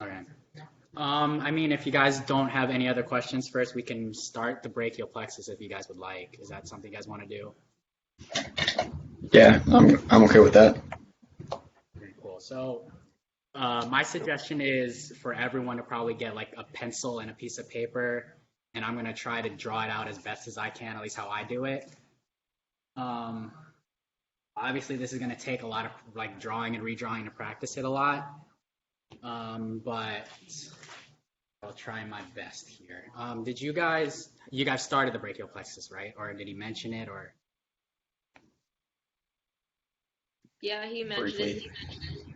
Okay. I mean, if you guys don't have any other questions first, we can start the brachial plexus if you guys would like. Is that something you guys want to do? Yeah, I'm okay with that. Very cool. So, my suggestion is for everyone to probably get like a pencil and a piece of paper, and I'm gonna try to draw it out as best as I can, at least how I do it. Um, Obviously, this is gonna take a lot of like drawing and redrawing to practice it a lot. But I'll try my best here. Did you guys started the brachial plexus, right? Or did he mention it or? Yeah, he mentioned it. Briefly.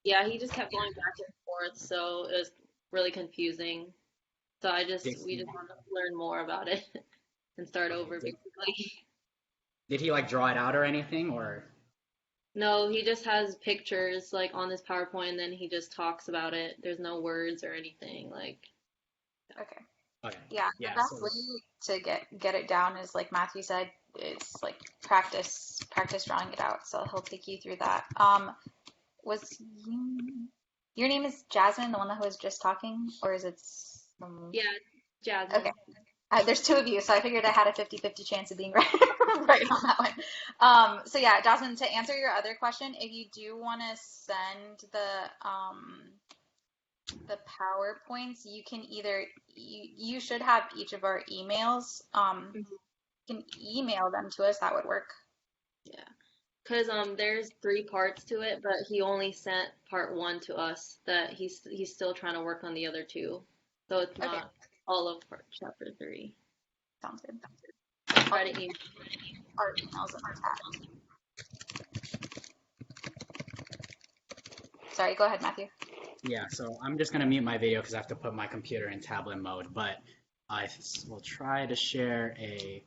Yeah, he just kept going back and forth, so it was really confusing. So we just wanted to learn more about it and start over basically. Did he like draw it out or anything or? No, he just has pictures like on this PowerPoint and then he just talks about it. There's no words or anything like. Okay. Okay. Yeah, the best way to get it down is like Matthew said, is like practice drawing it out. So he'll take you through that. Was your name is Jasmine, the one that was just talking, or is it? Yeah, Jasmine. Okay. There's two of you, so I figured I had a 50-50 chance of being right, right on that one. So yeah, Jasmine, to answer your other question, if you do want to send the PowerPoints, you can either, you should have each of our emails. You can email them to us, that would work. Yeah. Because there's 3 parts to it, but he only sent part 1 to us that he's still trying to work on the other 2. So it's Okay. not all of chapter 3. Sounds good. Try to email. Our emails in the chat. Sorry, go ahead, Matthew. Yeah, so I'm just gonna mute my video because I have to put my computer in tablet mode, but I will try to share a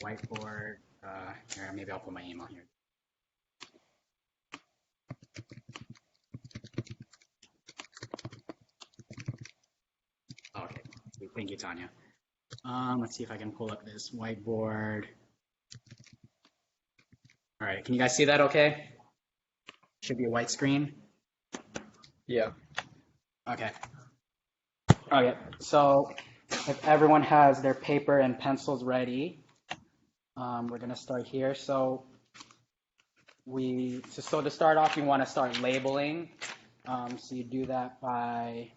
whiteboard. Here, maybe I'll put my email here. Okay, thank you, Tanya. Let's see if I can pull up this whiteboard. All right, can you guys see that okay? Should be a white screen. Yeah. Okay. Okay, so if everyone has their paper and pencils ready, we're gonna start here. So to start off, you want to start labeling. So you do that by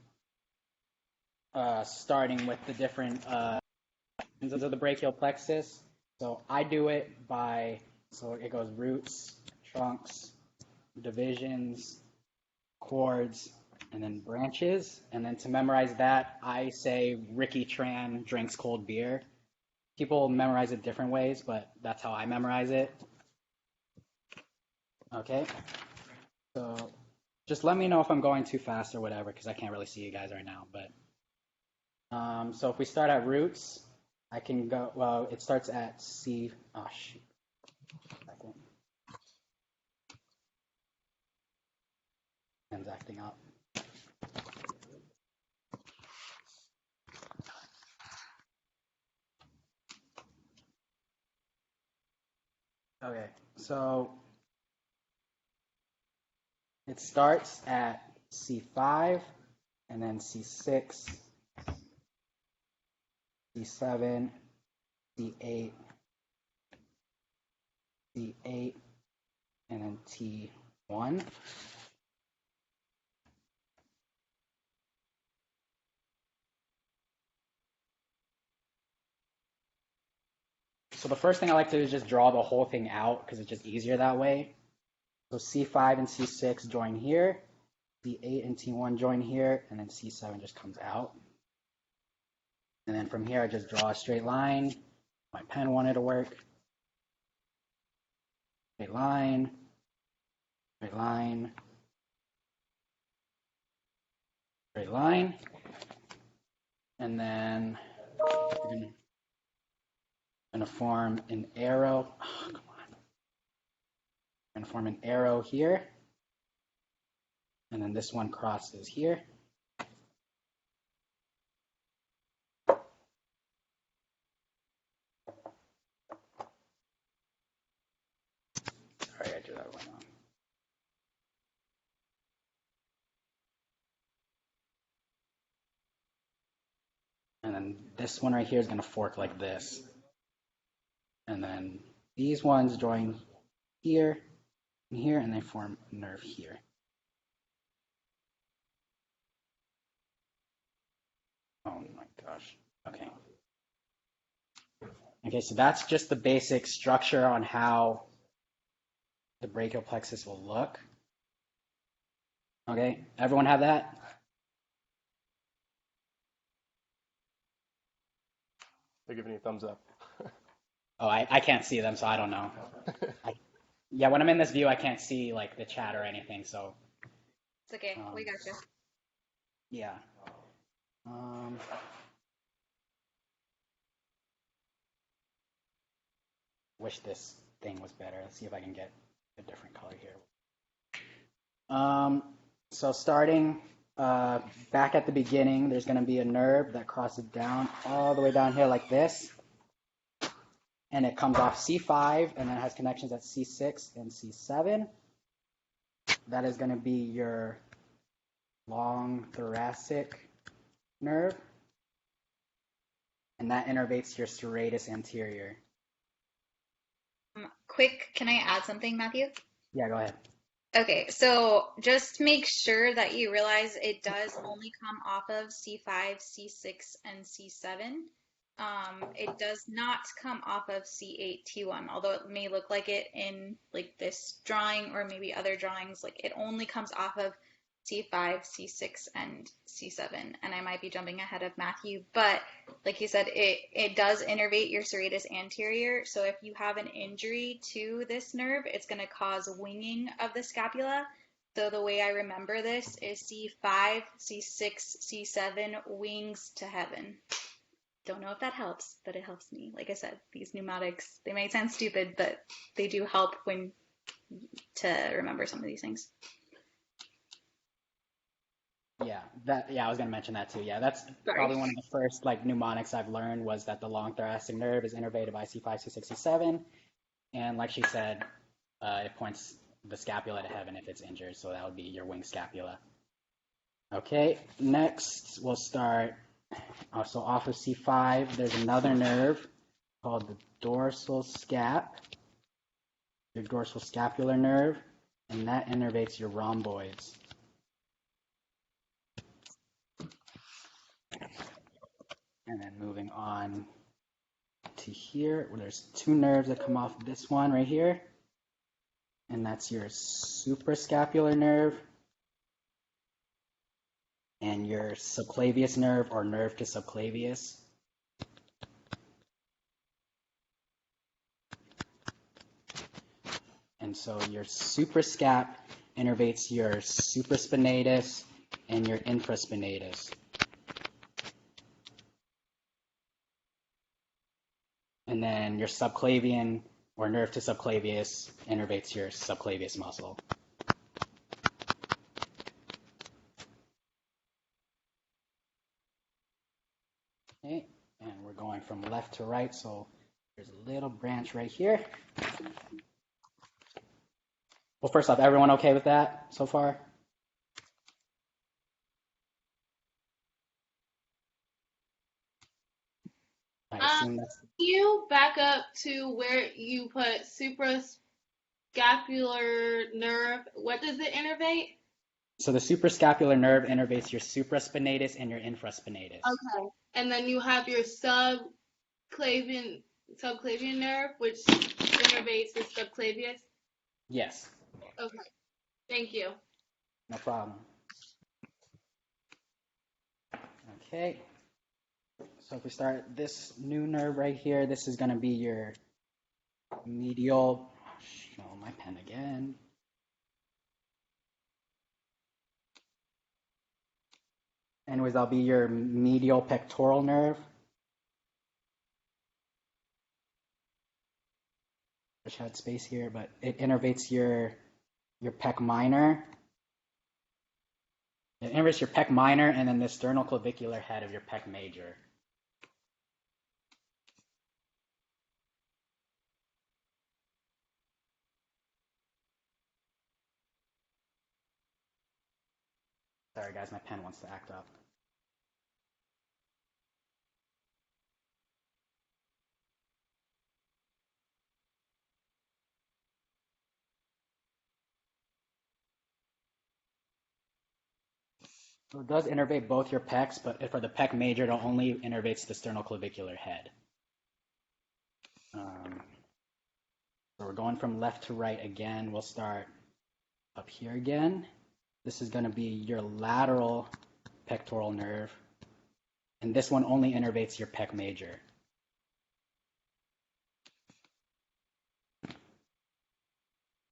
starting with the different of the brachial plexus. So I do it by, so it goes roots, trunks, divisions, chords, and then branches. And then to memorize that, I say Ricky Tran drinks cold beer. People memorize it different ways, but that's how I memorize it. Okay, so just let me know if I'm going too fast or whatever, because I can't really see you guys right now. But so if we start at roots, I can go, well, it starts at C. Oh, shoot. Second. Pen's acting up. Okay, so it starts at C5 and then C6, C7, C8, C8, and then T1. So the first thing I like to do is just draw the whole thing out because it's just easier that way. So C5 and C6 join here, C8 and T1 join here, and then C7 just comes out. And then from here, I just draw a straight line. My pen wanted to work. Straight line, straight line, straight line. And then we're gonna form an arrow. Oh, come on. We're gonna form an arrow here. And then this one crosses here. Sorry, I drew that one wrong. then this one right here is going to fork like this. And then these ones join here and here, and they form a nerve here. Oh my gosh. Okay. Okay, so that's just the basic structure on how the brachial plexus will look. Okay, everyone have that? They're giving you a thumbs up. Oh, I can't see them, so I don't know. Yeah, when I'm in this view, I can't see like the chat or anything, so It's okay. We got you. yeah. Wish this thing was better. Let's see if I can get a different color here. So starting back at the beginning, there's going to be a nerve that crosses down all the way down here like this. And it comes off C5 and then has connections at C6 and C7. That is going to be your long thoracic nerve. And that innervates your serratus anterior. Quick, can I add something, Matthew? Yeah, go ahead. Okay, so just make sure that you realize it does only come off of C5, C6, and C7. It does not come off of C8, T1, although it may look like it in like this drawing or maybe other drawings. Like it only comes off of C5, C6, and C7. And I might be jumping ahead of Matthew, but like you said, it does innervate your serratus anterior. So if you have an injury to this nerve, it's going to cause winging of the scapula. So the way I remember this is C5, C6, C7, wings to heaven. Don't know if that helps, but it helps me. Like I said, these mnemonics, they may sound stupid, but they do help when to remember some of these things. Yeah, I was gonna mention that too. Yeah, that's probably one of the first like mnemonics I've learned was that the long thoracic nerve is innervated by C5, C6, C7, and like she said, it points the scapula to heaven if it's injured, so that would be your wing scapula. Okay, next we'll start. So off of C5, there's another nerve called the dorsal scap, your dorsal scapular nerve, and that innervates your rhomboids. And then moving on to here, where there's two nerves that come off this one right here. And that's your suprascapular nerve and your subclavius nerve or nerve to subclavius. And so your suprascap innervates your supraspinatus and your infraspinatus. And then your subclavian or nerve to subclavius innervates your subclavius muscle. Okay, and we're going from left to right, so there's a little branch right here. Well, first off, everyone okay with that so far? I assume that's... Can you back up to where you put suprascapular nerve? What does it innervate? So the suprascapular nerve innervates your supraspinatus and your infraspinatus. Okay. And then you have your subclavian nerve, which innervates the subclavius? Yes. Okay. Thank you. No problem. Okay. So if we start this new nerve right here, this is going to be your medial... Show my pen again. Anyways, that'll be your medial pectoral nerve. I wish I had space here, but it innervates your pec minor. It innervates your pec minor and then the sternoclavicular head of your pec major. Sorry guys, my pen wants to act up. So it does innervate both your pecs, but for the pec major, it only innervates the sternoclavicular head. So we're going from left to right again. We'll start up here again. This is going to be your lateral pectoral nerve. And this one only innervates your pec major.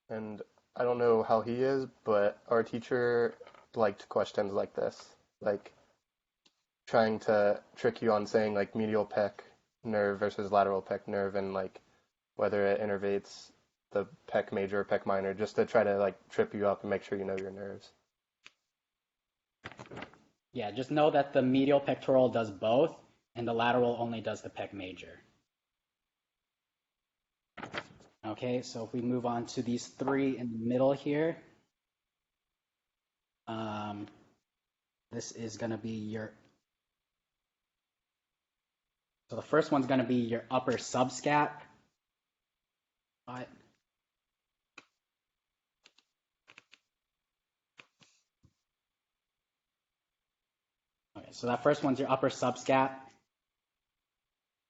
And I don't know how he is, but our teacher liked questions like this, like trying to trick you on saying like medial pec nerve versus lateral pec nerve, and like whether it innervates the pec major or pec minor, just to try to like trip you up and make sure you know your nerves. Yeah, just know that the medial pectoral does both, and the lateral only does the pec major. Okay, so if we move on to these three in the middle here, this is going to be your, so the first one's going to be your upper subscap. Okay, so that first one's your upper subscap,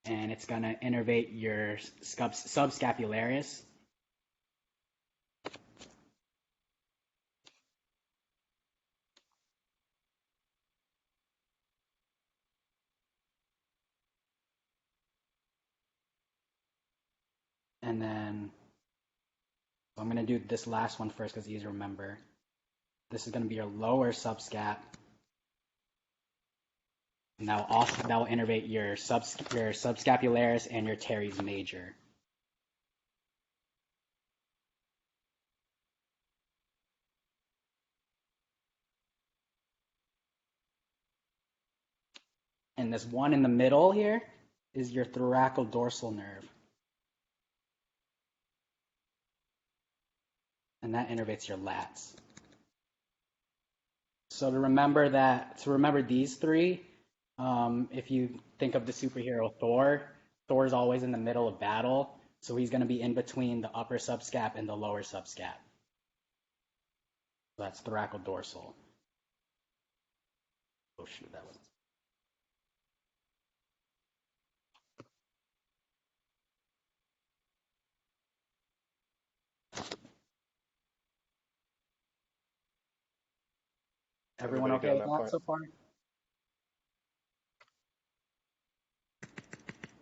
and it's going to innervate your subscapularis. And then I'm going to do this last one first because it's easy to remember. This is going to be your lower subscap. And that will innervate your subscapularis and your teres major. And this one in the middle here is your thoracodorsal nerve. And that innervates your lats. So to remember these three, if you think of the superhero Thor, Thor's always in the middle of battle, so he's going to be in between the upper subscap and the lower subscap. So that's thoracodorsal. Oh shoot, that was. Everyone okay with that so far?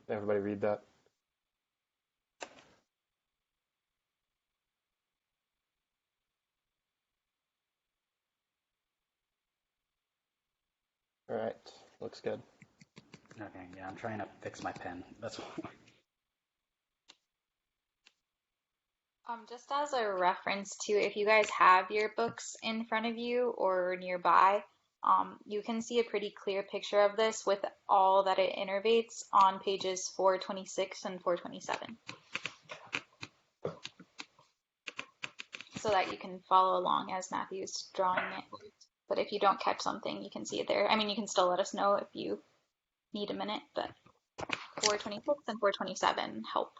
Everybody read that. All right, looks good. Okay, yeah, I'm trying to fix my pen. That's all. Just as a reference to, if you guys have your books in front of you or nearby, you can see a pretty clear picture of this with all that it innervates on pages 426 and 427. So that you can follow along as Matthew's drawing it. But if you don't catch something, you can see it there. I mean, you can still let us know if you need a minute, but 426 and 427 help.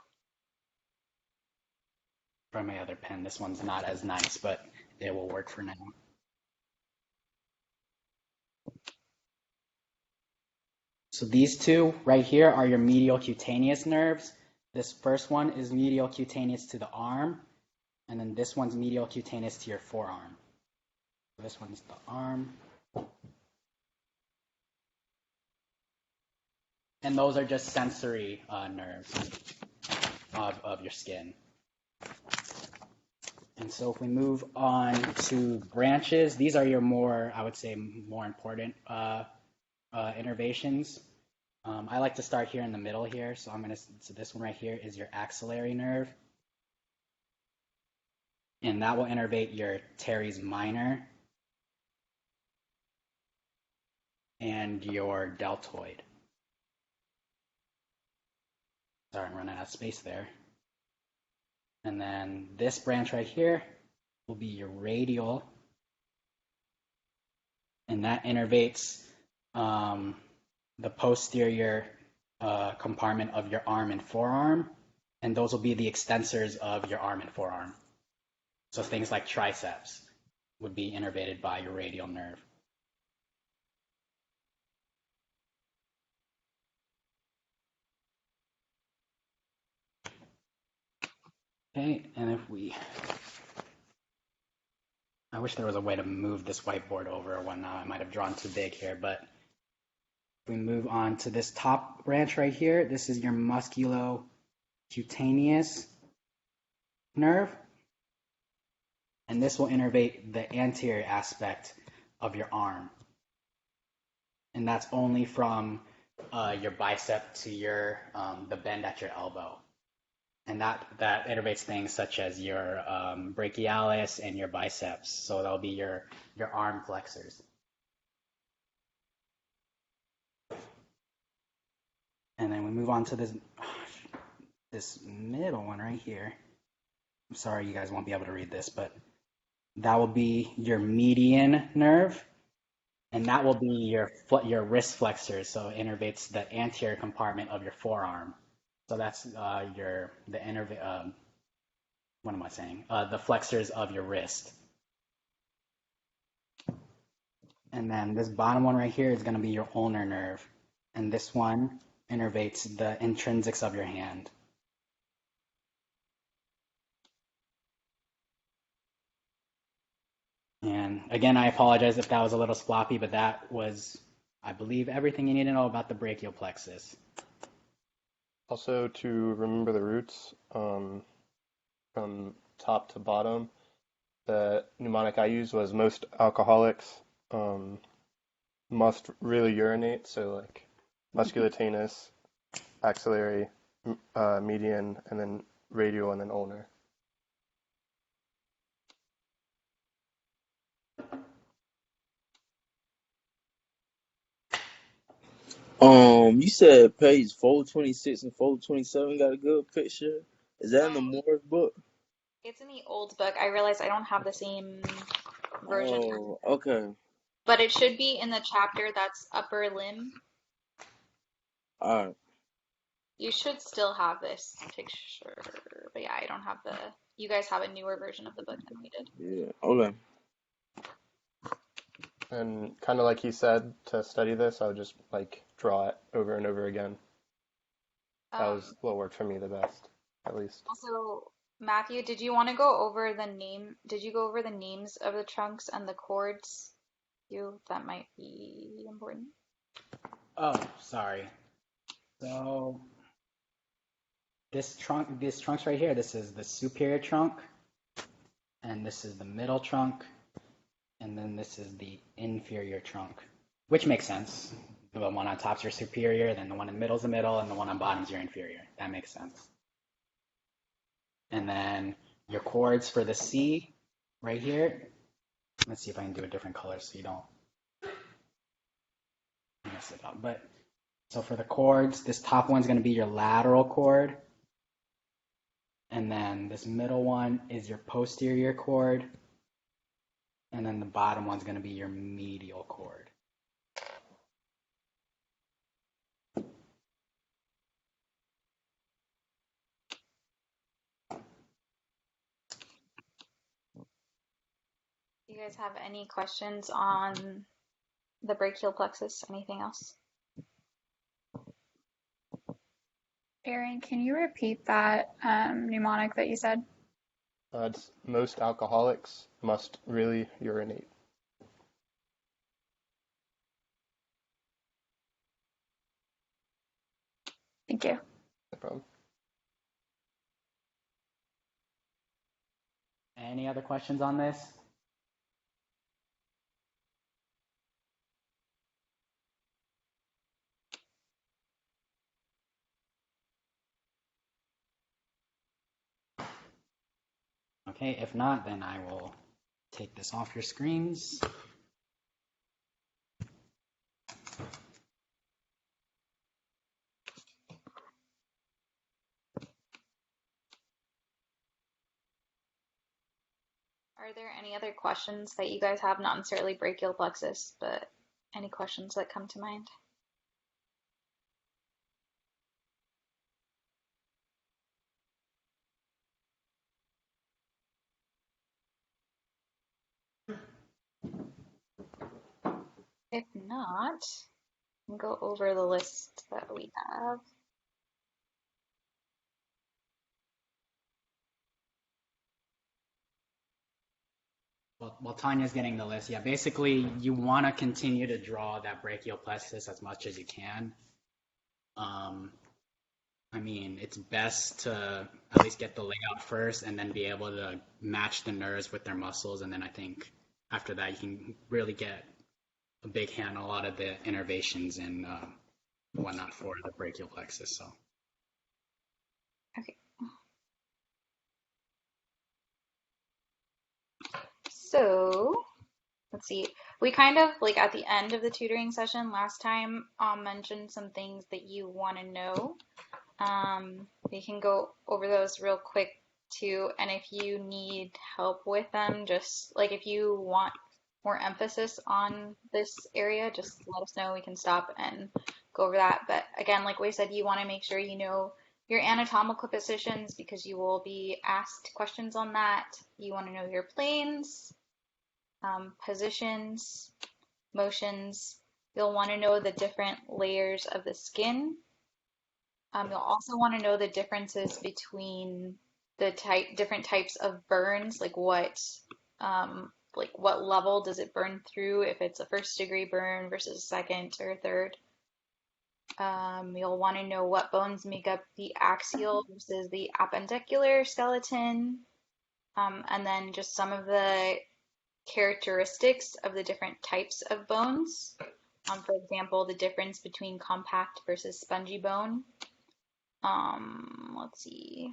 Try my other pen. This one's not as nice, but it will work for now. So these two right here are your medial cutaneous nerves. This first one is medial cutaneous to the arm, and then this one's medial cutaneous to your forearm. So this one's the arm. And those are just sensory nerves of your skin. And so if we move on to branches, these are your more, I would say, more important innervations. I like to start here in the middle here. So so this one right here is your axillary nerve. And that will innervate your teres minor and your deltoid. Sorry, I'm running out of space there. And then this branch right here will be your radial. And that innervates the posterior compartment of your arm and forearm. And those will be the extensors of your arm and forearm. So things like triceps would be innervated by your radial nerve. Okay, and I wish there was a way to move this whiteboard over or whatnot. I might have drawn too big here, but if we move on to this top branch right here, this is your musculocutaneous nerve, and this will innervate the anterior aspect of your arm. And that's only from your bicep to the bend at your elbow. And that innervates things such as your brachialis and your biceps. So that'll be your arm flexors. And then we move on to this middle one right here. I'm sorry you guys won't be able to read this, but that will be your median nerve, and that will be your wrist flexors. So it innervates the anterior compartment of your forearm. So that's what am I saying? The flexors of your wrist. And then this bottom one right here is going to be your ulnar nerve, and this one innervates the intrinsics of your hand. And again, I apologize if that was a little sloppy, but that was, I believe, everything you need to know about the brachial plexus. Also, to remember the roots from top to bottom, the mnemonic I used was most alcoholics must really urinate. So like musculocutaneous, axillary, median, and then radial, and then ulnar. You said page 426 and 427 got a good picture. Is that in the Morris book? It's in the old book. I realize I don't have the same version, Oh, okay. but it should be in the chapter that's upper limb. All right. You should still have this picture, but yeah, I don't have you guys have a newer version of the book than we did. Yeah. Okay. And kind of like he said, to study this, I would just like draw it over and over again. That was what worked for me the best, at least. Also, Matthew, did you want to go over did you go over the names of the trunks and the chords? That might be important. Oh, sorry. So this trunk's right here. This is the superior trunk, and this is the middle trunk, and then this is the inferior trunk, which makes sense. The one on top is your superior, then the one in the middle is the middle, and the one on bottom is your inferior. That makes sense. And then your chords for the C right here. Let's see if I can do a different color so you don't mess it up. But so for the chords, this top one's going to be your lateral chord. And then this middle one is your posterior chord. And then the bottom one's going to be your medial chord. Do you guys have any questions on the brachial plexus? Anything else? Aaron, can you repeat that mnemonic that you said? It's most alcoholics must really urinate. Thank you. No problem. Any other questions on this? Okay, if not, then I will take this off your screens. Are there any other questions that you guys have? Not necessarily brachial plexus, but any questions that come to mind? If not, we'll go over the list that we have. While Tanya's getting the list, yeah, basically you want to continue to draw that brachial plexus as much as you can. I mean, it's best to at least get the layout first and then be able to match the nerves with their muscles. And then I think after that, you can really get a big hand on a lot of the innervations and whatnot for the brachial plexus. So. Okay. So let's see. We kind of like at the end of the tutoring session last time mentioned some things that you want to know. We can go over those real quick too. And if you need help with them, just like if you want more emphasis on this area, just let us know. We can stop and go over that. But again, like we said, you want to make sure you know your anatomical positions because you will be asked questions on that. You want to know your planes, positions, motions. You'll want to know the different layers of the skin. You'll also want to know the differences between the different types of burns, like what level does it burn through, if it's a first degree burn versus a second or third. You'll want to know what bones make up the axial versus the appendicular skeleton, and then just some of the characteristics of the different types of bones. For example, the difference between compact versus spongy bone. Let's see.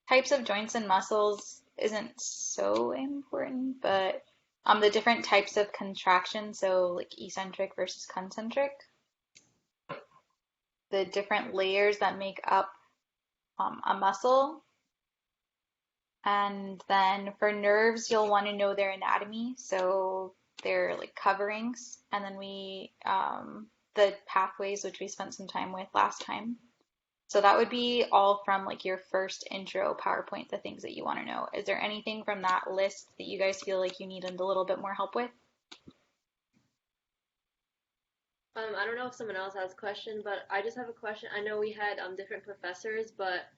Types of joints and muscles isn't so important, but the different types of contraction, so like eccentric versus concentric. The different layers that make up a muscle. And then for nerves, you'll want to know their anatomy, so they're like coverings, and then the pathways, which we spent some time with last time. So that would be all from like your first intro PowerPoint, the things that you want to know. Is there anything from that list that you guys feel like you needed a little bit more help with? I don't know if someone else has a question, but I just have a question. I know we had different professors, but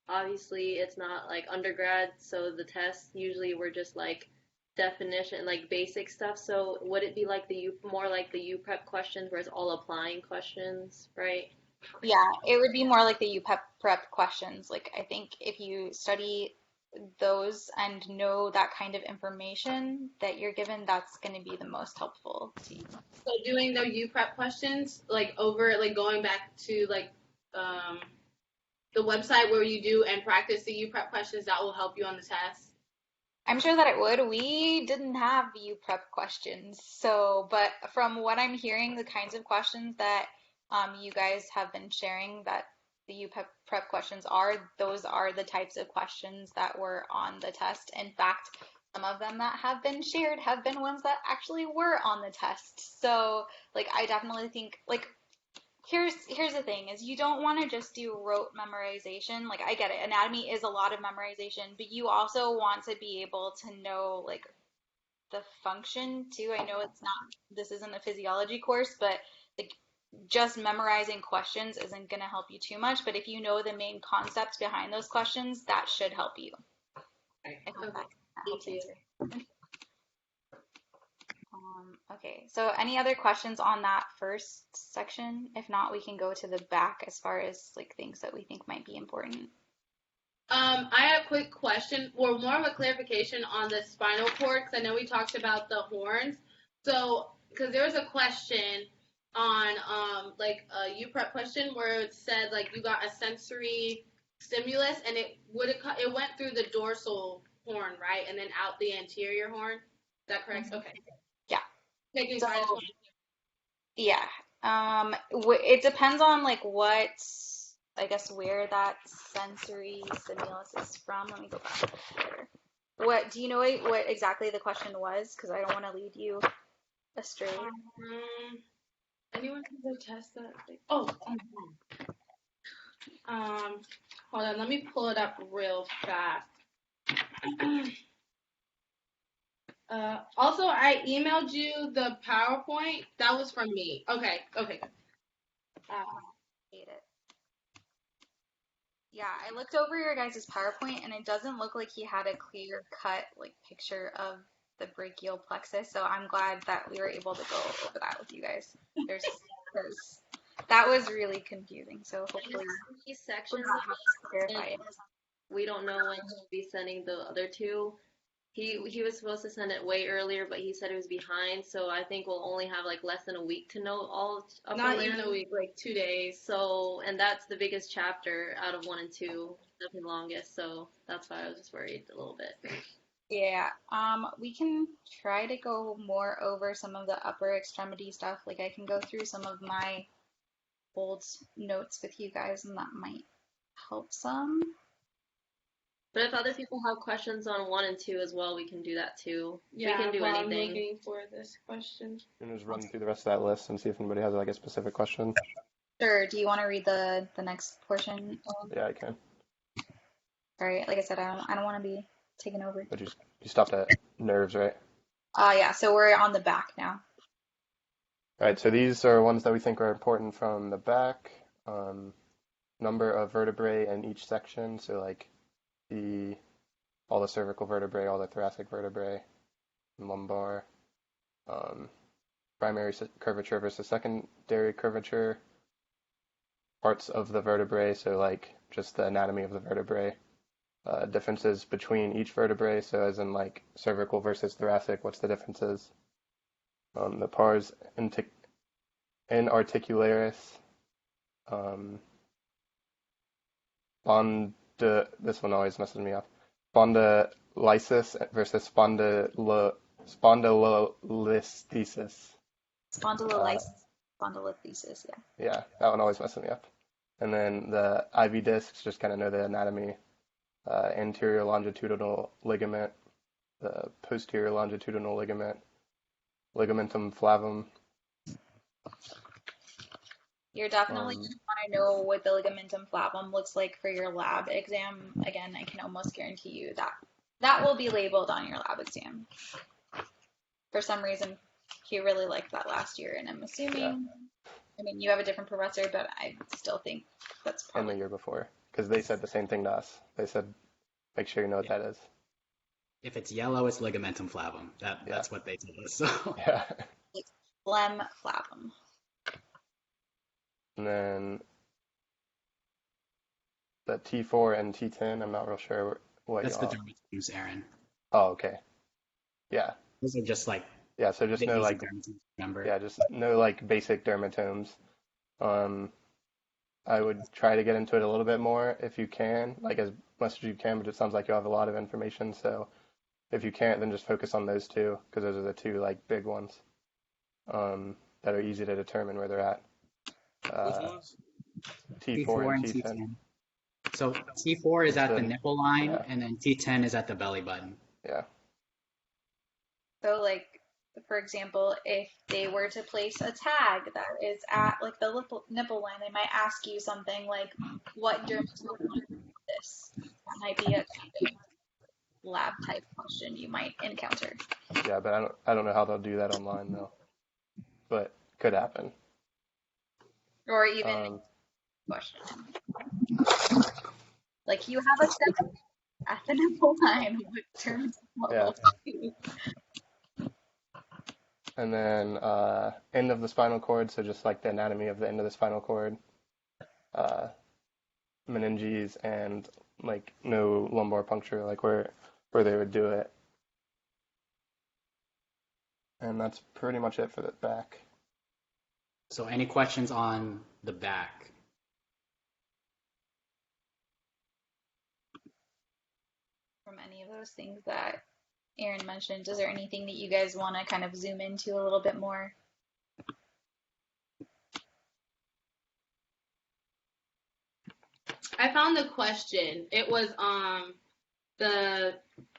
obviously it's not like undergrad, so the tests usually were just like definition, like basic stuff. So would it be like more like the U prep questions where it's all applying questions, right? Yeah, it would be more like the prep questions. Like I think if you study those and know that kind of information that you're given, that's going to be the most helpful to you. So doing the U prep questions, like over, like going back to like the website where you do and practice the U prep questions, that will help you on the test. I'm sure that it would. We didn't have U prep questions, so but from what I'm hearing, the kinds of questions that you guys have been sharing that the U prep questions are, those are the types of questions that were on the test. In fact, some of them that have been shared have been ones that actually were on the test. So, like, I definitely think, like, here's the thing is you don't want to just do rote memorization. Like, I get it. Anatomy is a lot of memorization, but you also want to be able to know, like, the function too. I know this isn't a physiology course, but like just memorizing questions isn't going to help you too much, but if you know the main concepts behind those questions, that should help you. Okay. I hope that helps Thank answer. Okay, so any other questions on that first section? If not, we can go to the back as far as like things that we think might be important. I had a quick question, or more of a clarification on the spinal cord, because I know we talked about the horns. So, because there was a question on like a U prep question where it said like you got a sensory stimulus and it went through the dorsal horn, right, and then out the anterior horn. Is that correct? Mm-hmm. Okay. Yeah. Taking So, science. yeah. It depends on like what, I guess, where that sensory stimulus is from. Let me go back here. What do you know what exactly the question was? Because I don't want to lead you astray. Anyone can go test that? Oh, hold on. Let me pull it up real fast. Also, I emailed you the PowerPoint. That was from me. Okay, good. Hate it. Yeah, I looked over your guys' PowerPoint and it doesn't look like he had a clear cut like picture of the brachial plexus, so I'm glad that we were able to go over that with you guys. Because that was really confusing. So hopefully These we'll sections not have to and clarify it. we don't know when he'll be sending the other two. He was supposed to send it way earlier, but he said it was behind, so I think we'll only have like less than a week to know all upper Not land. even a week, like 2 days. So, and that's the biggest chapter out of 1 and 2, definitely longest. So that's why I was just worried a little bit. Yeah, we can try to go more over some of the upper extremity stuff. Like I can go through some of my old notes with you guys, and that might help some. But if other people have questions on 1 and 2 as well, we can do that too. Yeah, we can do well, I'm anything. looking for this question. You can just run through the rest of that list and see if anybody has like a specific question. Sure. Do you want to read the next portion? Yeah, I can. Sorry, like I said, I don't want to be taken over. But you stopped at nerves, right? Yeah, so we're on the back now. All right, so these are ones that we think are important from the back. Number of vertebrae in each section, so like all the cervical vertebrae, all the thoracic vertebrae, lumbar, primary curvature versus secondary curvature, parts of the vertebrae, so like just the anatomy of the vertebrae, differences between each vertebrae, so as in like cervical versus thoracic, what's the differences? The pars inarticularis, this one always messes me up. Spondylitis versus spondylolisthesis. Spondylolisthesis, yeah. Yeah, that one always messes me up. And then the IV discs, just kind of know the anatomy. Anterior longitudinal ligament, the posterior longitudinal ligament, ligamentum flavum. You're definitely going to want to know what the ligamentum flavum looks like for your lab exam. Again, I can almost guarantee you that that will be labeled on your lab exam. For some reason, he really liked that last year, and I'm assuming, Yeah. I mean, you have a different professor, but I still think that's And probably. the year before, because they said the same thing to us. They said, make sure you know what that is. If it's yellow, it's ligamentum flavum. That's what they told us. So Yeah. Phlegm flavum. And then the T4 and T10, I'm not real sure what that's the y'all. dermatomes, Aaron. Oh, okay. Yeah. Those are just like Yeah, so just the know easy like dermatomes, remember? yeah, just know like basic dermatomes. I would try to get into it a little bit more if you can, like as much as you can, but it sounds like you have a lot of information, so if you can't, then just focus on those two, because those are the two like big ones that are easy to determine where they're at. Which ones? T4 and T10. T10. So T4 is at the nipple line, yeah. and then T10 is at the belly button. Yeah. So, like, for example, if they were to place a tag that is at like the nipple line, they might ask you something like, "What dermatome is this?" That might be a lab type question you might encounter. Yeah, but I don't know how they'll do that online though. But could happen. Or even question. Like you have a step at the nipple line. What dermatome? Yeah. And then end of the spinal cord, so just like the anatomy of the end of the spinal cord, meninges, and like no lumbar puncture, like where they would do it. And that's pretty much it for the back. So any questions on the back? From any of those things that Aaron mentioned, is there anything that you guys want to kind of zoom into a little bit more? I found the question. It was the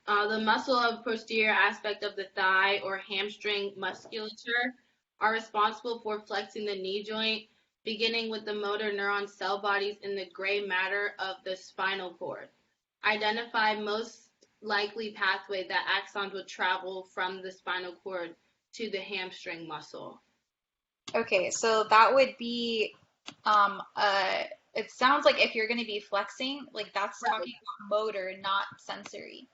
muscle of posterior aspect of the thigh or hamstring musculature are responsible for flexing the knee joint, beginning with the motor neuron cell bodies in the gray matter of the spinal cord. Identify most likely pathway that axons would travel from the spinal cord to the hamstring muscle. Okay, so that would be a it sounds like if you're going to be flexing, like that's talking about motor, not sensory,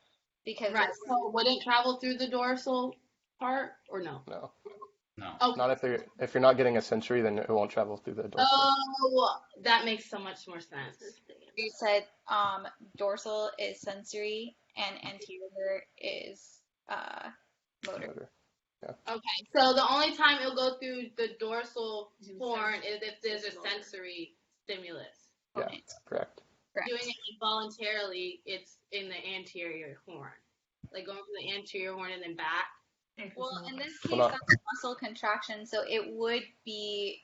because Right. it's So would it travel through the dorsal part or no? No. No. Okay. Not if you're not getting a sensory, then it won't travel through the dorsal. Oh, that makes so much more sense. you said dorsal is sensory and anterior is motor. Motor. Okay. So the only time it'll go through the dorsal horn is if there's a sensory stimulus. Yeah, Component. correct. Correct. Doing it involuntarily, it's in the anterior horn. Like going from the anterior horn and then back. Well, in this case, Well, not- that's a muscle contraction, so it would be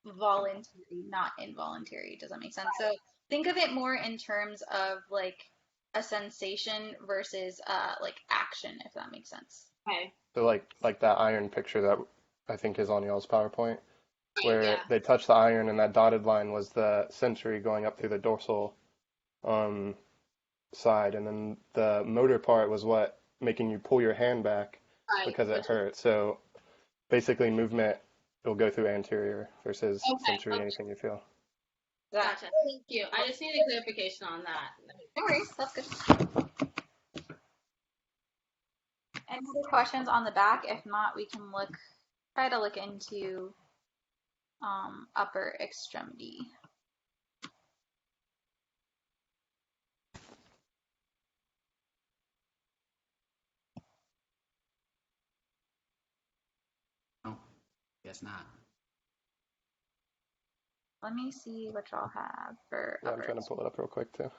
voluntary, not involuntary. Does that make sense? So think of it more in terms of like a sensation versus like action, if that makes sense. Okay. So like that iron picture that I think is on y'all's PowerPoint, where Yeah. they touched the iron and that dotted line was the sensory going up through the dorsal side, and then the motor part was what making you pull your hand back Right. because it hurt. So basically movement will go through anterior versus sensory, anything you feel. Gotcha. Thank you. I just needed clarification on that. No worries, that's good. Any other questions on the back? If not, we can try to look into upper extremity. No. Guess not. Let me see what y'all have for Yeah, I'm upper trying to pull it up real quick too.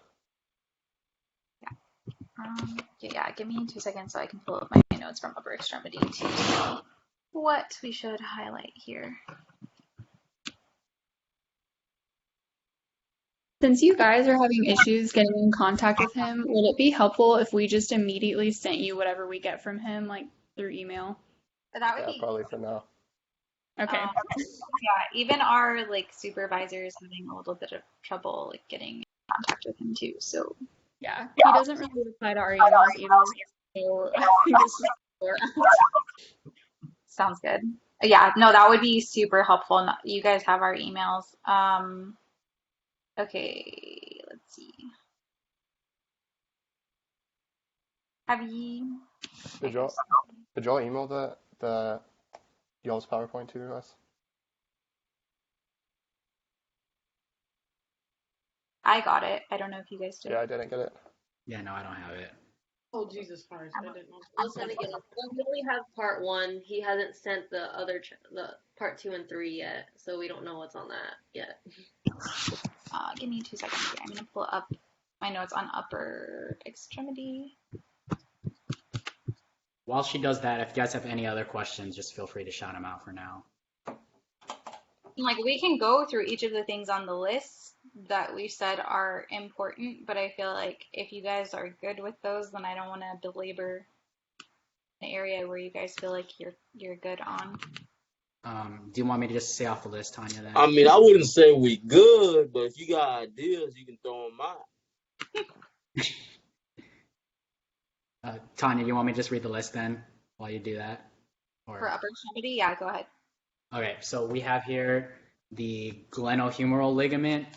yeah, give me 2 seconds so I can pull up my notes from upper extremity to see what we should highlight here. Since you guys are having issues getting in contact with him, would it be helpful if we just immediately sent you whatever we get from him, like through email? That would Yeah, be probably for now. Okay. yeah, even our like supervisors having a little bit of trouble like getting in contact with him too. So Yeah, he doesn't really reply to our emails either. So I think this is for sounds good. Yeah, no, that would be super helpful. You guys have our emails. Okay, let's see. Have you? Did y'all email the y'all's PowerPoint to us? I got it. I don't know if you guys did. Yeah, I didn't get it. Yeah, no, I don't have it. Oh, Jesus Christ. I didn't know. I'll send it again. We only have part 1. He hasn't sent the other, the part 2 and 3 yet, so we don't know what's on that yet. Give me 2 seconds here. I'm gonna pull up my notes on upper extremity. While she does that, if you guys have any other questions, just feel free to shout them out for now. Like we can go through each of the things on the list that we said are important, but I feel like if you guys are good with those, then I don't want to belabor an area where you guys feel like you're good on. Do you want me to just say off the list, Tanya, then? I mean, I wouldn't say we good, but if you got ideas, you can throw them out. Tanya, you want me to just read the list then while you do that? For upper extremity, yeah, go ahead. Okay, so we have here the glenohumeral ligament,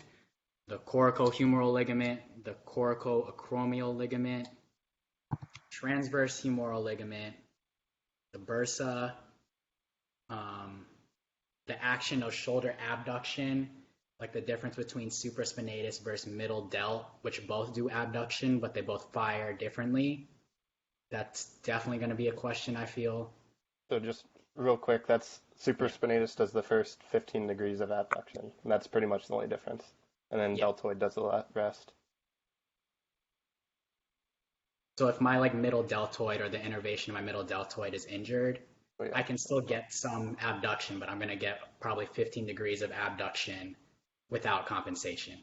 the coracohumeral ligament, the coracoacromial ligament, transverse humeral ligament, the bursa, the action of shoulder abduction, like the difference between supraspinatus versus middle delt, which both do abduction, but they both fire differently. That's definitely going to be a question, I feel. So just real quick, that's supraspinatus does the first 15 degrees of abduction, and that's pretty much the only difference. And then deltoid does the rest. So if my middle deltoid or the innervation of my middle deltoid is injured, I can still get some abduction, but I'm going to get probably 15 degrees of abduction without compensation.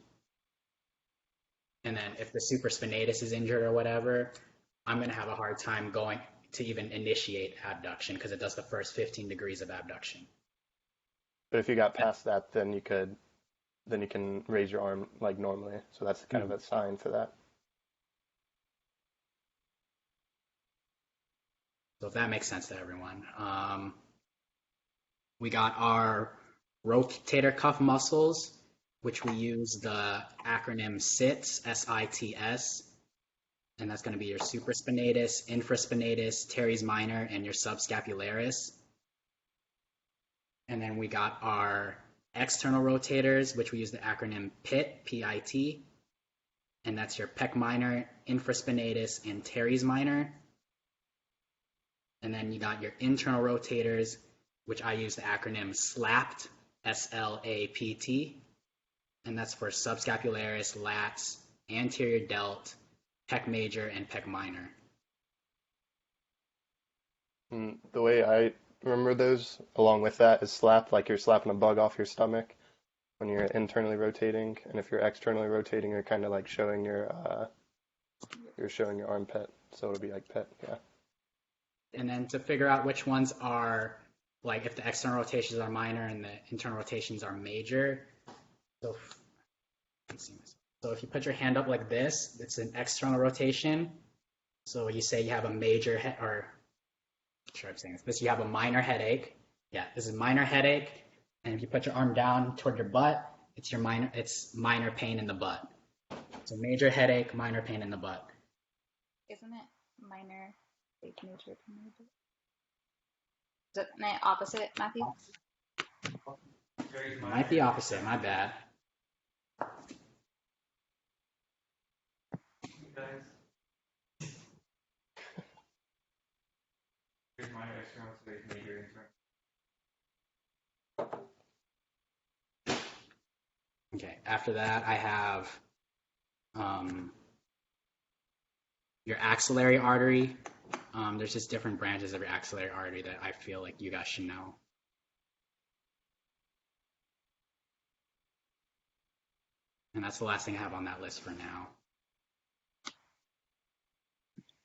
And then if the supraspinatus is injured or whatever, I'm going to have a hard time going to even initiate abduction because it does the first 15 degrees of abduction. But if you got past that, then you can raise your arm like normally. So that's kind of a sign for that. So if that makes sense to everyone. We got our rotator cuff muscles. which we use the acronym SITS, S-I-T-S, and that's going to be your supraspinatus, infraspinatus, teres minor, and your subscapularis. And then we got our external rotators, which we use the acronym PIT, P-I-T, and that's your pec minor, infraspinatus, and teres minor. And then you got your internal rotators, which I use the acronym SLAPT, S-L-A-P-T, and that's for subscapularis, lats, anterior delt, pec major, and pec minor. And the way I remember those, along with that, is slap, like you're slapping a bug off your stomach when you're internally rotating, and if you're externally rotating, you're kind of like showing your armpit, so it'll be like pit, yeah. And then to figure out which ones are, like if the external rotations are minor and the internal rotations are major. So, if you put your hand up like this, it's an external rotation. So you say you have a major head, or sure I'm saying this, you have a minor headache. Yeah, this is minor headache. And if you put your arm down toward your butt, it's minor pain in the butt. So major headache, minor pain in the butt. Isn't it minor, big, major, major? Is it the opposite, Matthew? It might be opposite, my bad. Here's minor external, so there's major internal. Okay, after that I have your axillary artery. There's just different branches of your axillary artery that I feel like you guys should know. And that's the last thing I have on that list for now.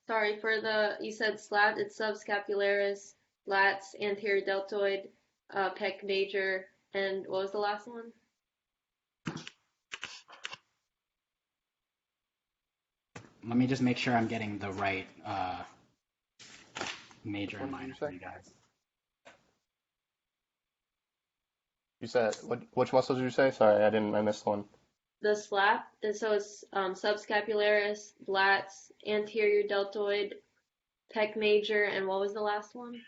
Sorry, you said SLAT, it's subscapularis, lats, anterior deltoid, pec major, and what was the last one? Let me just make sure I'm getting the right major and What did minor you for say? you guys. You said, which muscles did you say? Sorry, I missed one. The SLAT, and so it's subscapularis, lats, anterior deltoid, pec major, and what was the last one?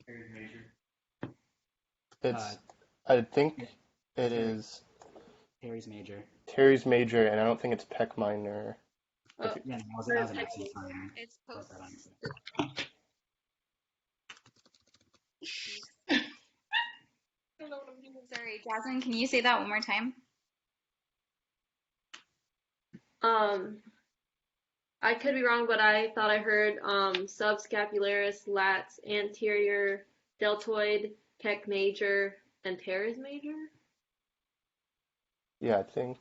Here's major. It's, I think it is Teres major. teres major, and I don't think it's pec minor. Oh, Yeah, that was an accident. Sorry. It's Wrote post. that on accident. Sorry, Jasmine, can you say that one more time? I could be wrong, but I thought I heard subscapularis, lats, anterior deltoid, pec major, and teres major. Yeah, I think.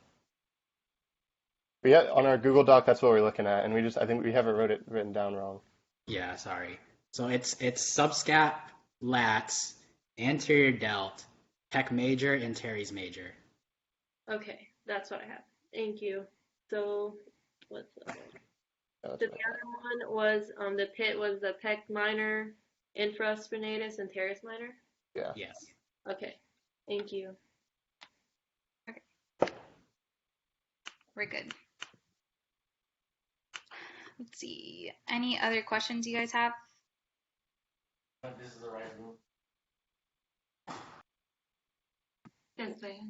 But yeah, on our Google Doc, that's what we're looking at, and I think we have it written down wrong. Yeah, sorry. So it's subscap, lats, anterior delt, pec major, and teres major. Okay, that's what I have. Thank you. So, what's the other one? Yeah, that's So what the other one was the pit was the pec minor, infraspinatus, and teres minor. yeah. Yes. Okay, thank you. We're good. Let's see. Any other questions you guys have? This is the right room.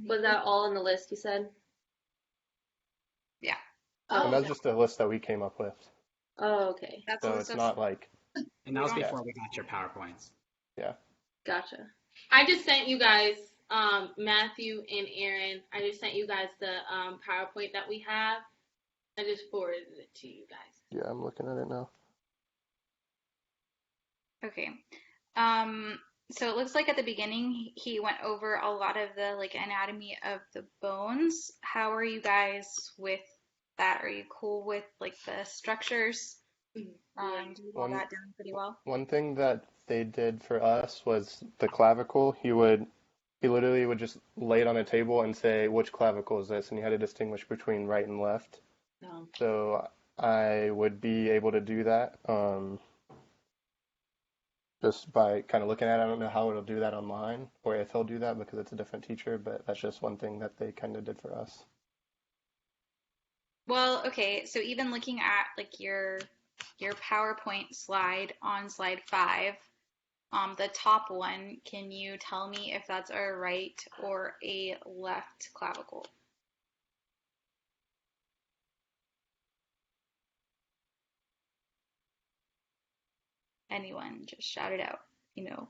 Was that all on the list you said? Yeah. Oh, And that's just a list that we came up with, oh, okay. That's so all it's stuff. not like, And that was We don't- before we got your PowerPoints. yeah. Gotcha. I just sent you guys, Matthew and Aaron. I just sent you guys the PowerPoint that we have. I just forwarded it to you guys. Yeah, I'm looking at it now. Okay. So it looks like at the beginning he went over a lot of the like anatomy of the bones. How are you guys with that? Are you cool with like the structures? Do you have that down pretty well? One thing that they did for us was the clavicle. He literally would just lay it on a table and say, which clavicle is this? And you had to distinguish between right and left. No. So I would be able to do that. just by kind of looking at it. I don't know how it'll do that online or if he'll do that because it's a different teacher, but that's just one thing that they kind of did for us. Well, okay, so even looking at like your PowerPoint slide on slide 5, the top one, can you tell me if that's a right or a left clavicle? Anyone, just shout it out, you know.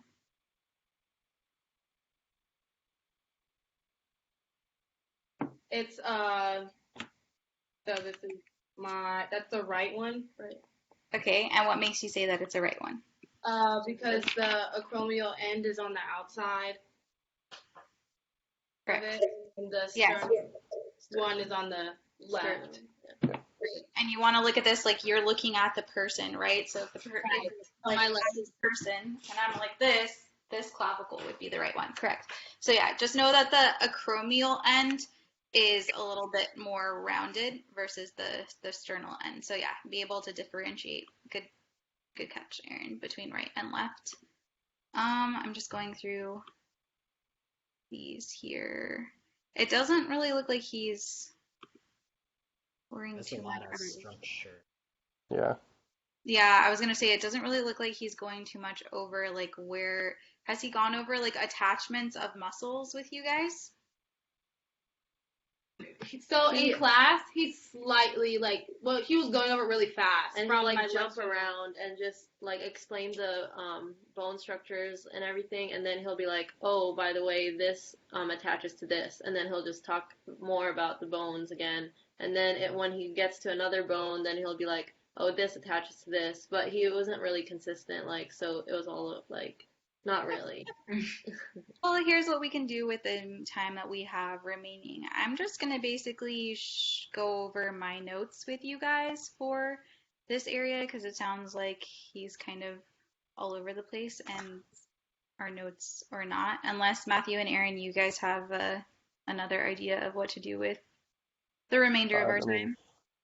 It's so this is that's the right one, right? Okay, and what makes you say that it's a right one? Because the acromial end is on the outside of Correct. it, and the Yes. sternum one is on the left. And you want to look at this like you're looking at the person, right? So if the Right. like My left. this person, and I'm like this clavicle would be the right one, correct? So yeah, just know that the acromial end is a little bit more rounded versus the sternal end. So yeah, be able to differentiate. Good catch, Aaron, between right and left. I'm just going through these here. It doesn't really look like he's worrying That's too a lot much. of structure. Yeah. Yeah, I was gonna say it doesn't really look like he's going too much over like where has he gone over like attachments of muscles with you guys? So in class, he's slightly like, well, he was going over really fast. And from he'll like my jump lecture. around and just like explain the bone structures and everything, and then he'll be like, oh, by the way, this attaches to this, and then he'll just talk more about the bones again, and then when he gets to another bone, then he'll be like, oh, this attaches to this, but he wasn't really consistent, like, so it was all like not really. Well, here's what we can do with the time that we have remaining. I'm just gonna basically go over my notes with you guys for this area because it sounds like he's kind of all over the place and our notes or not, unless Matthew and Aaron, you guys have another idea of what to do with the remainder of our I mean, time.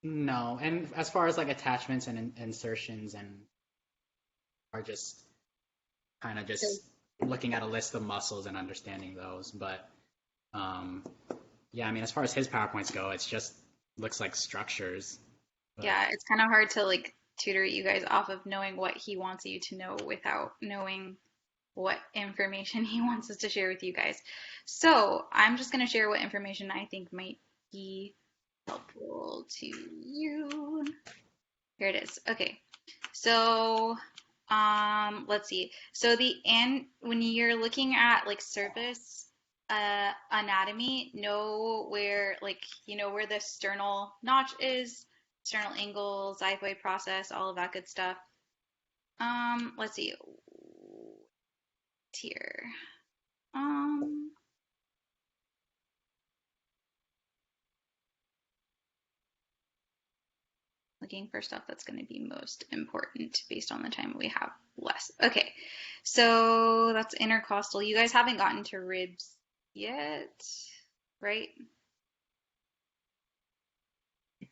No, and as far as like attachments and insertions and are just kind of just looking at a list of muscles and understanding those. But yeah, I mean, as far as his PowerPoints go, it's just looks like structures. But Yeah, it's kind of hard to like tutor you guys off of knowing what he wants you to know without knowing what information he wants us to share with you guys. So I'm just going to share what information I think might be helpful to you. Here it is. Okay. So let's see. So when you're looking at like surface anatomy, know where like where the sternal notch is, sternal angle, xiphoid process, all of that good stuff. Let's see. Here. Looking for stuff that's going to be most important based on the time we have less. Okay, so that's intercostal. You guys haven't gotten to ribs yet, right?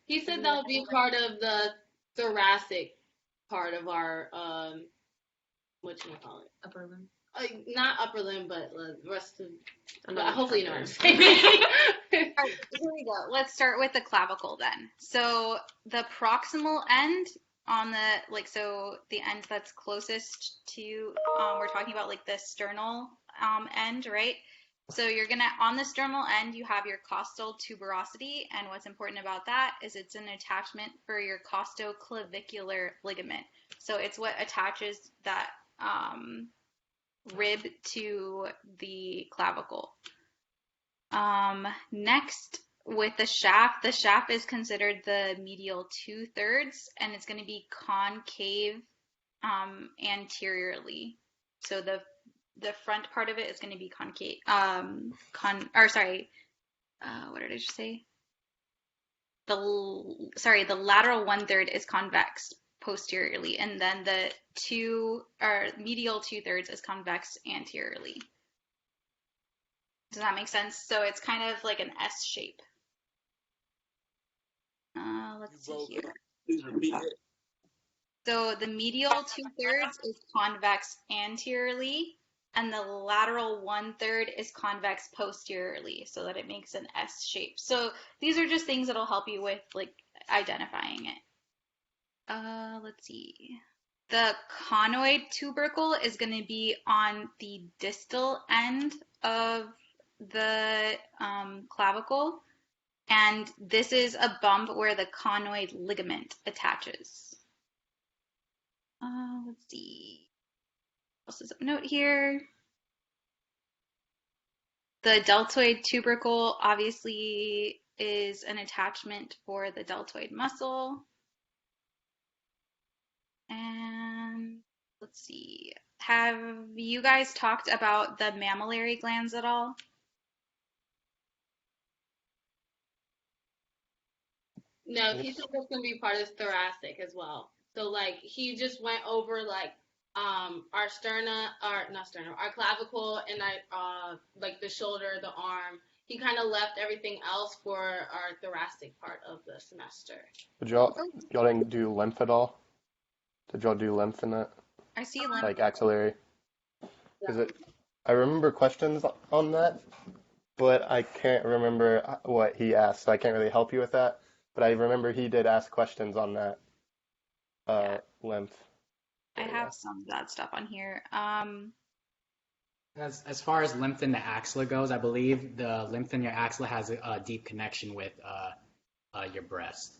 He said that would be part of the thoracic part of our whatchamacallit? Upper limb. Not upper limb, but the rest of. But Another hopefully you know what I'm chapter. saying. All right, here we go. Let's start with the clavicle then. So the proximal end on the so the end that's closest to we're talking about like the sternal end, right? So you're gonna on the sternal end you have your costal tuberosity, and what's important about that is it's an attachment for your costoclavicular ligament. So it's what attaches that rib to the clavicle. Next, with the shaft is considered the medial 2/3, and it's going to be concave anteriorly. So the front part of it is going to be concave. What did I just say? The lateral 1/3 is convex posteriorly, and then the medial 2/3 is convex anteriorly. Does that make sense? So it's kind of like an S shape. Let's see here. Please repeat it. So the medial 2/3 is convex anteriorly, and the lateral 1/3 is convex posteriorly, so that it makes an S shape. So these are just things that'll help you with like identifying it. Let's see. The conoid tubercle is going to be on the distal end of the clavicle, and this is a bump where the conoid ligament attaches. Let's see. What else is a note here? The deltoid tubercle obviously is an attachment for the deltoid muscle. And let's see. Have you guys talked about the mammillary glands at all? No, he said that's gonna be part of thoracic as well. So like he just went over like our sterna, or not sternum, our clavicle, and like the shoulder, the arm. He kind of left everything else for our thoracic part of the semester. Did y'all didn't do lymph at all? Did y'all do lymph in that? I see lymph. Like axillary? Is it? I remember questions on that, but I can't remember what he asked, so I can't really help you with that. But I remember he did ask questions on that lymph. I have some of that stuff on here. As far as lymph in the axilla goes, I believe the lymph in your axilla has a deep connection with your breast.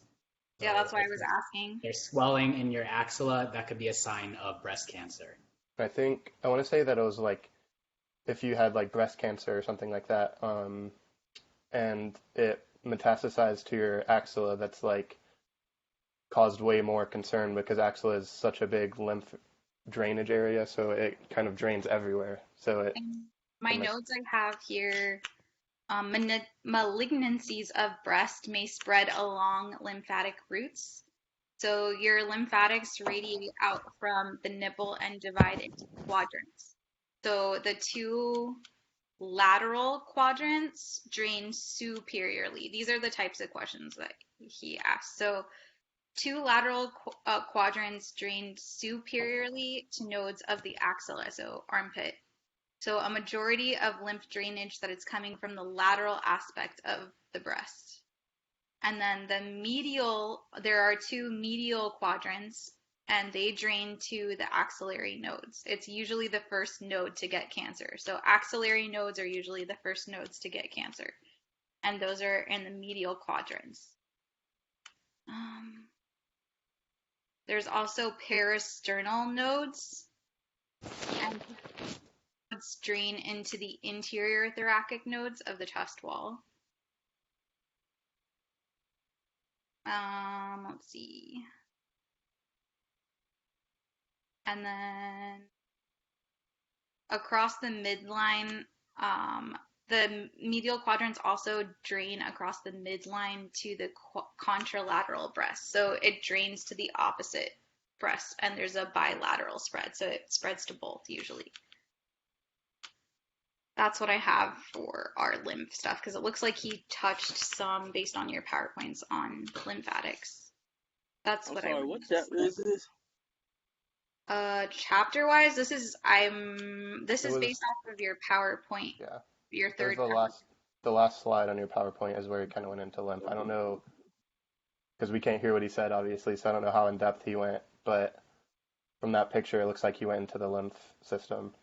Yeah, that's why I was asking. There's swelling in your axilla, that could be a sign of breast cancer. I want to say that it was like if you had like breast cancer or something like that, and it metastasized to your axilla, that's like caused way more concern because axilla is such a big lymph drainage area, so it kind of drains everywhere. So it. My notes I have here, malignancies of breast may spread along lymphatic routes. So your lymphatics radiate out from the nipple and divide into quadrants. So the two lateral quadrants drain superiorly. These are the types of questions that he asked. So two lateral quadrants drain superiorly to nodes of the axilla, so armpit. So a majority of lymph drainage that is coming from the lateral aspect of the breast. And then there are two medial quadrants, and they drain to the axillary nodes. It's usually the first node to get cancer. So axillary nodes are usually the first nodes to get cancer. And those are in the medial quadrants. There's also peristernal nodes, and nodes drain into the interior thoracic nodes of the chest wall. Let's see. And then across the midline, the medial quadrants also drain across the midline to the contralateral breast. So it drains to the opposite breast, and there's a bilateral spread. So it spreads to both usually. That's what I have for our lymph stuff, because it looks like he touched some based on your PowerPoints on lymphatics. That's what I would. What chapter is this? Chapter wise, this is based off of your PowerPoint. Yeah. Your third. The last slide on your PowerPoint is where he kind of went into lymph. I don't know, because we can't hear what he said, obviously, so I don't know how in depth he went, but from that picture, it looks like he went into the lymph system.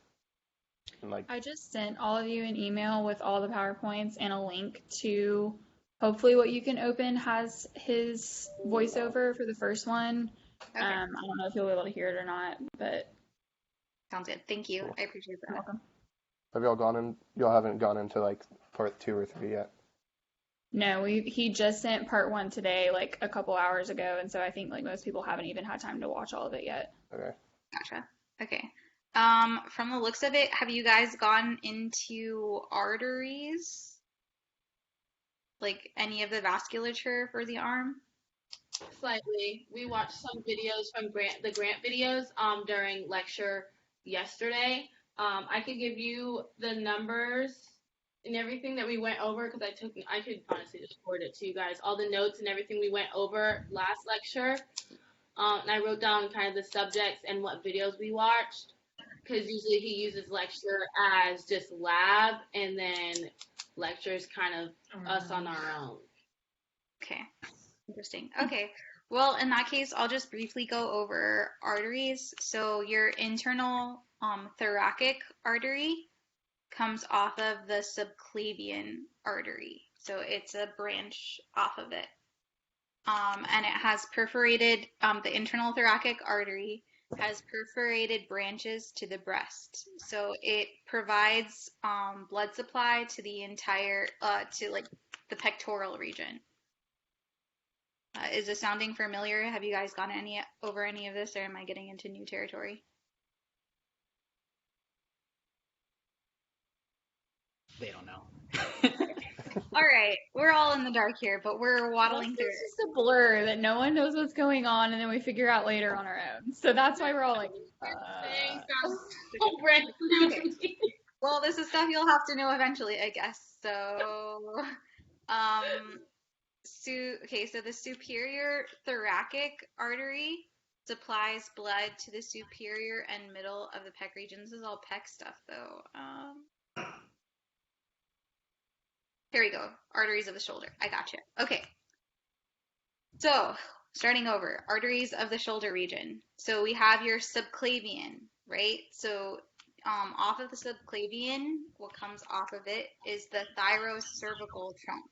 And I just sent all of you an email with all the PowerPoints and a link to hopefully what you can open has his voiceover for the first one. Okay. I don't know if you'll be able to hear it or not, but sounds good. Thank you. Cool. I appreciate that. You're welcome. Have y'all haven't gone into like part 2 or 3 yet? No, he just sent part 1 today, like a couple hours ago, and so I think like most people haven't even had time to watch all of it yet. Okay. Gotcha. Okay. From the looks of it, have you guys gone into arteries? Like any of the vasculature for the arm? Slightly. We watched some videos from the Grant videos during lecture yesterday. I could give you the numbers and everything that we went over because I could honestly just forward it to you guys. All the notes and everything we went over last lecture. And I wrote down kind of the subjects and what videos we watched, because usually he uses lecture as just lab, and then lecture is kind of us on our own. Okay, interesting. Okay, well, in that case, I'll just briefly go over arteries. So your internal thoracic artery comes off of the subclavian artery. So it's a branch off of it. And it has perforated, the internal thoracic artery has perforated branches to the breast. So it provides blood supply to the entire, to like the pectoral region. Is this sounding familiar? Have you guys gone over any of this, or am I getting into new territory? They don't know. All right, we're all in the dark here, but we're waddling through It's it. just a blur that no one knows what's going on, and then we figure out later on our own. So that's why we're all like, Saying sounds so brand new to me. Well, this is stuff you'll have to know eventually, I guess. So, okay, so the superior thoracic artery supplies blood to the superior and middle of the pec region. This is all pec stuff, though. Here we go. Arteries of the shoulder. I gotcha. Okay. So, starting over, arteries of the shoulder region. So we have your subclavian, right? So off of the subclavian, what comes off of it is the thyrocervical trunk.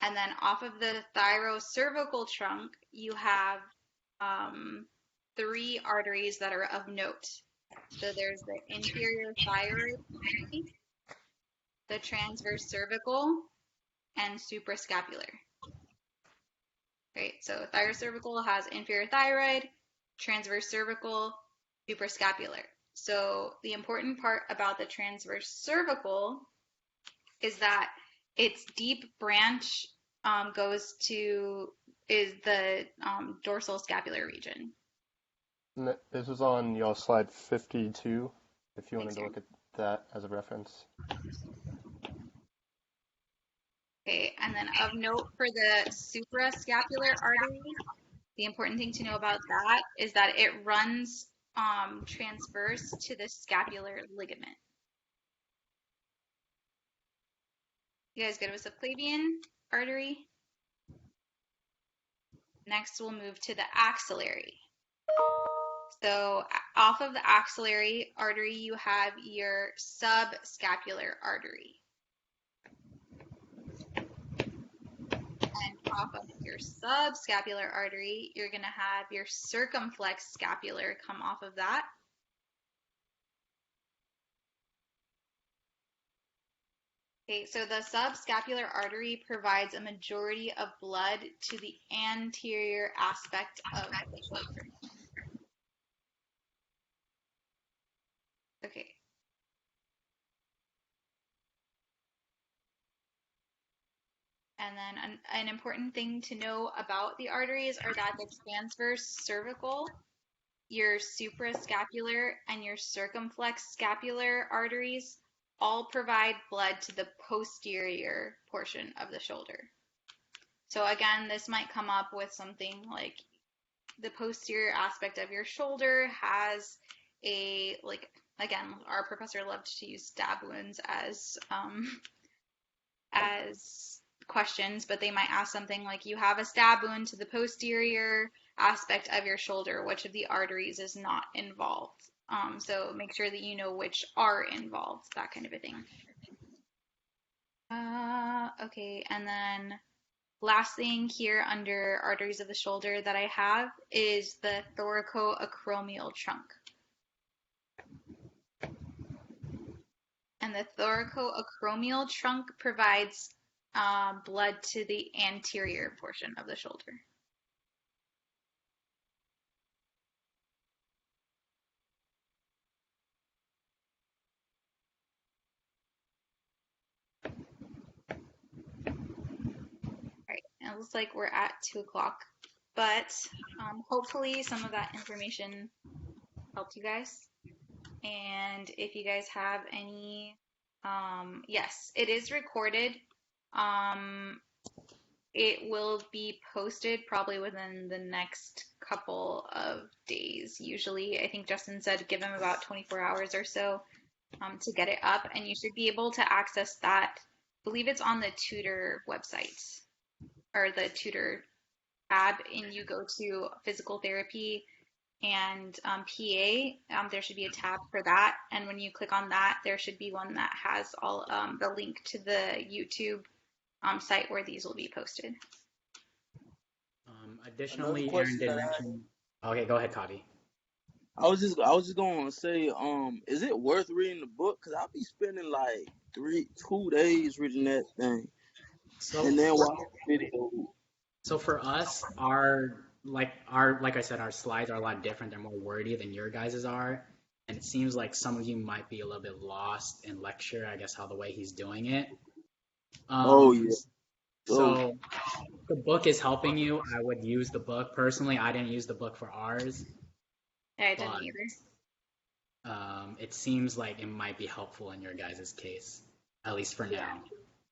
And then off of the thyrocervical trunk, you have 3 arteries that are of note. So there's the inferior thyroid artery, the transverse cervical, and suprascapular. Right, so thyrocervical has inferior thyroid, transverse cervical, suprascapular. So the important part about the transverse cervical is that its deep branch is the dorsal scapular region. This was on your slide 52, if you wanted Thanks, to Aaron. look at that as a reference. Okay, and then of note for the suprascapular artery, the important thing to know about that is that it runs transverse to the scapular ligament. You guys good with subclavian artery? Next, we'll move to the axillary. So off of the axillary artery, you have your subscapular artery. And off of your subscapular artery, you're going to have your circumflex scapular come off of that. Okay, so the subscapular artery provides a majority of blood to the anterior aspect of the shoulder. Okay. And then an important thing to know about the arteries are that the transverse cervical, your suprascapular, and your circumflex scapular arteries all provide blood to the posterior portion of the shoulder. So again, this might come up with something like the posterior aspect of your shoulder has a, like, again, our professor loved to use stab wounds as questions, but they might ask something like, you have a stab wound to the posterior aspect of your shoulder, which of the arteries is not involved? So make sure that you know which are involved, that kind of a thing. Okay, and then last thing here under arteries of the shoulder that I have is the thoracoacromial trunk. And the thoracoacromial trunk provides blood to the anterior portion of the shoulder. Right, and it looks like we're at 2 o'clock, but hopefully some of that information helped you guys. And if you guys have any, yes, it is recorded. it will be posted probably within the next couple of days. Usually, I think Justin said give him about 24 hours or so to get it up, and you should be able to access that. I believe it's on the Tutor website or the Tutor tab, and you go to physical therapy and PA. There should be a tab for that, and when you click on that, there should be one that has all the link to the YouTube site where these will be posted. Another Additionally, Aaron question did that mention. Okay, go ahead, Kavi. I was just going to say, is it worth reading the book? Cause I'll be spending like 2 days reading that thing, So, and then watch the video. so for us, like I said, our slides are a lot different. They're more wordy than your guys's are, and it seems like some of you might be a little bit lost in lecture. I guess how the way he's doing it. Oh Um, yeah. Oh, so the book is helping you. I would use the book personally. I didn't use the book for ours, I didn't but either. it seems like it might be helpful in your guys' case, at least for now.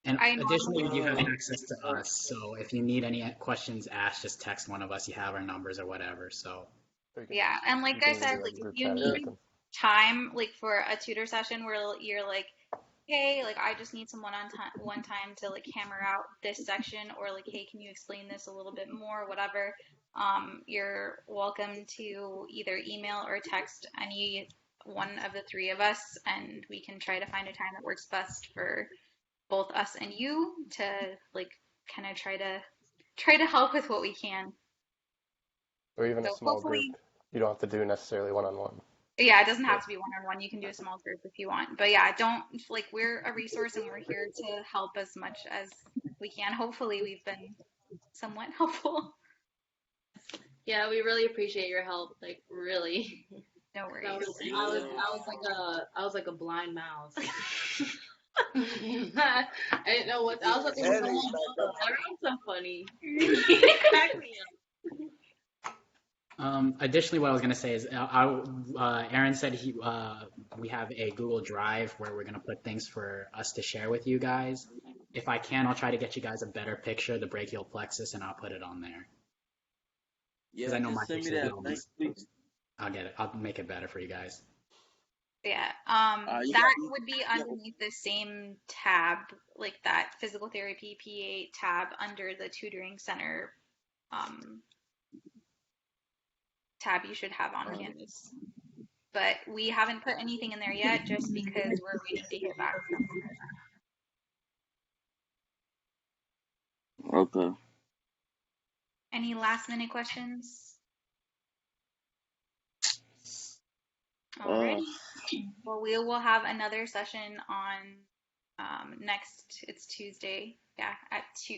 And I additionally, you have normally, access to us, so if you need any questions asked, just text one of us. You have our numbers or whatever. So So yeah, and you like I can said, do like a if group you chat or need something. time, like for a tutor session where you're like, hey, like I just need some one time to like hammer out this section, or like, hey, can you explain this a little bit more, whatever. You're welcome to either email or text any one of the three of us, and we can try to find a time that works best for both us and you to like kind of try to help with what we can. Or even a So small group. hopefully, You don't have to do necessarily one-on-one. yeah, it doesn't Yeah. have to be one-on-one. You can do a small group if you want. But yeah, don't like we're a resource and we're here to help as much as we can. Hopefully, we've been somewhat helpful. Yeah, we really appreciate your help. Like really. No I worries. was, yeah. I was like a blind mouse. I didn't know what I was looking for That someone ain't like that. else. Everyone's so funny. It cracked me additionally, what I was gonna say is, Aaron said we have a Google Drive where we're gonna put things for us to share with you guys. If I can, I'll try to get you guys a better picture of the brachial plexus, and I'll put it on there. Because Yeah, I know my just send me picture will be that all link, messed. please. I'll get it. I'll make it better for you guys. Yeah. You That got would be yeah. underneath the same tab, like that physical therapy PA tab under the tutoring center tab you should have on Canvas. But we haven't put anything in there yet just because we're waiting to hear back from them. Okay. Any last minute questions? Alrighty. Well, we will have another session on it's Tuesday, yeah, at 2.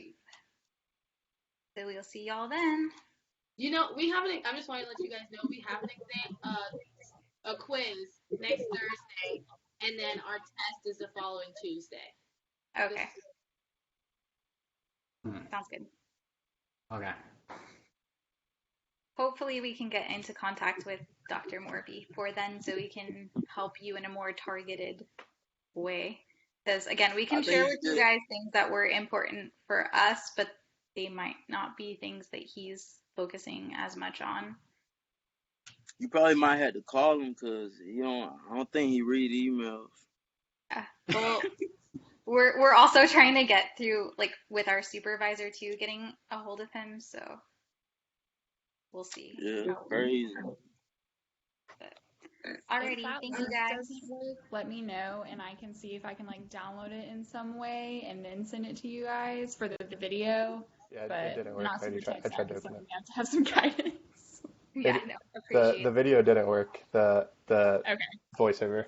So we'll see y'all then. You know, I'm just wanting to let you guys know we have an exam, a quiz next Thursday, and then our test is the following Tuesday. Okay. Sounds good. Okay. Hopefully we can get into contact with Dr. Moore before then so we can help you in a more targeted way. Because again, we can share with you guys things that were important for us, but they might not be things that he's focusing as much on. You probably might have to call him because I don't think he read emails. Yeah. Well, we're also trying to get through like with our supervisor too, getting a hold of him. So we'll see. Yeah, crazy. Alrighty, If that thank you link guys. doesn't work, let me know and I can see if I can like download it in some way and then send it to you guys for the video. Yeah, But it didn't work. not I super tried tech to savvy, so open we it. have to have some guidance. Yeah, no, appreciate The video didn't work. The Okay. voiceover.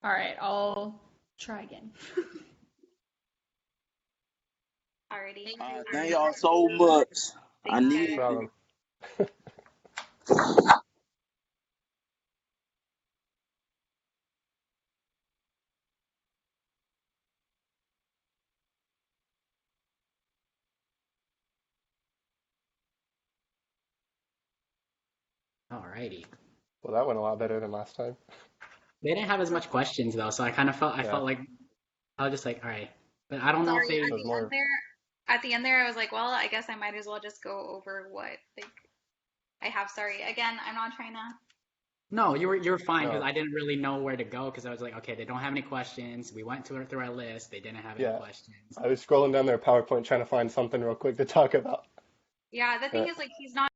All right, I'll try again. Alrighty. Thank y'all so much. I Thanks, need guys. No problem. Alrighty. Well, that went a lot better than last time. They didn't have as much questions though, so I kind of felt Yeah. felt like I was just like, all right, but I don't know if Sorry, they. at was the more- end there, at the end there, I was like, well, I guess I might as well just go over what like I have. Sorry, again, I'm not trying to. No, you were fine because No. I didn't really know where to go because I was like, okay, they don't have any questions. We went through our list. They didn't have any Yeah. questions. I was scrolling down their PowerPoint trying to find something real quick to talk about. Yeah, the thing But is, like, he's not